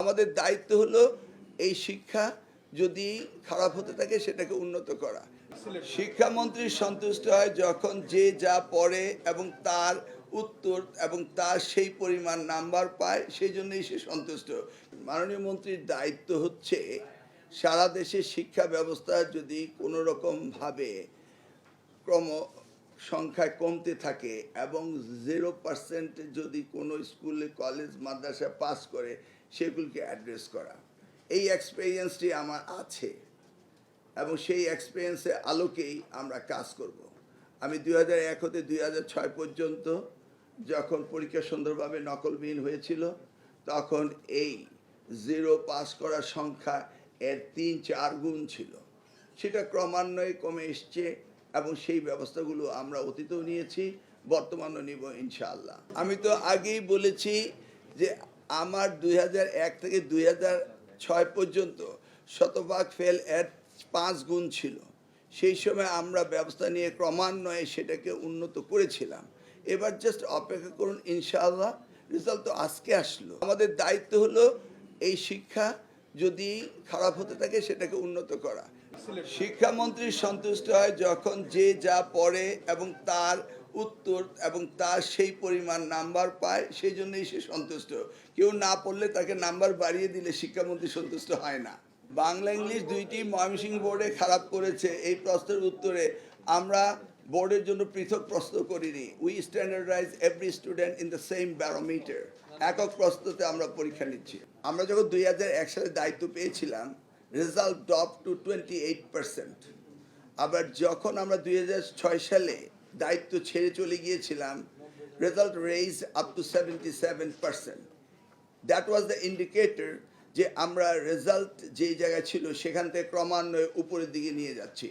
আমাদের দায়িত্ব হলো এই শিক্ষা যদি খারাপ হতে থাকে সেটাকে উন্নত করা। শিক্ষামন্ত্রী সন্তুষ্ট হয় যখন যে যা পড়ে এবং তার উত্তর এবং তার সেই পরিমাণ নাম্বার পায়, সেই জন্যই সে সন্তুষ্ট। মাননীয় মন্ত্রীর দায়িত্ব হচ্ছে সারা দেশের শিক্ষা ব্যবস্থা যদি কোনো রকমভাবে ক্রম সংখ্যায় কমতে থাকে এবং 0% যদি কোনো স্কুলে কলেজ মাদ্রাসা পাস করে সেগুলিকে অ্যাড্রেস করা। এই এক্সপিরিয়েন্সটি আমার আছে এবং সেই এক্সপিরিয়েন্সের আলোকেই আমরা কাজ করব। আমি 2001 হতে 2006 পর্যন্ত যখন পরীক্ষা সুন্দরভাবে নকলবিহীন হয়েছিল, তখন এই 0 পাস করার সংখ্যা এর 3-4 গুণ ছিল। সেটা ক্রমান্বয়ে কমে এসছে এবং সেই ব্যবস্থাগুলো আমরা অতীতেও নিয়েছি, বর্তমানেও নিব ইনশাআল্লাহ। আমি তো আগেই বলেছি যে আমার 2001 থেকে 2006 পর্যন্ত শতভাগ ফেল এর 5 গুণ ছিল। সেই সময় আমরা ব্যবস্থা নিয়ে ক্রমান্বয়ে সেটাকে উন্নত করেছিলাম। এবার জাস্ট অপেক্ষা করুন, ইনশাআল্লাহ রেজাল্ট তো আজকে আসলো। আমাদের দায়িত্ব হলো এই শিক্ষা যদি খারাপ হতে থাকে সেটাকে উন্নত করা। শিক্ষামন্ত্রী সন্তুষ্ট হয় যখন যে যা পড়ে এবং তার উত্তর এবং তার সেই পরিমাণ নাম্বার পায়, সেই জন্যই সে সন্তুষ্ট। কেউ না পড়লে তাকে নাম্বার বাড়িয়ে দিলে শিক্ষামন্ত্রী সন্তুষ্ট হয় না। বাংলা ইংলিশ দুইটি ময়মনসিংহ বোর্ডে খারাপ করেছে। এই প্রশ্নের উত্তরে আমরা বোর্ডের জন্য পৃথক প্রশ্ন করিনি। We standardise every student in the same barometer. একক প্রশ্নতে আমরা পরীক্ষা নিচ্ছি। আমরা যখন 2001 সালে দায়িত্ব পেয়েছিলাম, রেজাল্ট ড্রপ টু 28%। আবার যখন আমরা 2006 সালে দায়িত্ব ছেড়ে চলে গিয়েছিলাম, result raise up to 77%। That was the indicator যে আমরা রেজাল্ট যেই জায়গায় ছিল সেখান থেকে ক্রমান্বয়ে উপরের দিকে নিয়ে যাচ্ছি।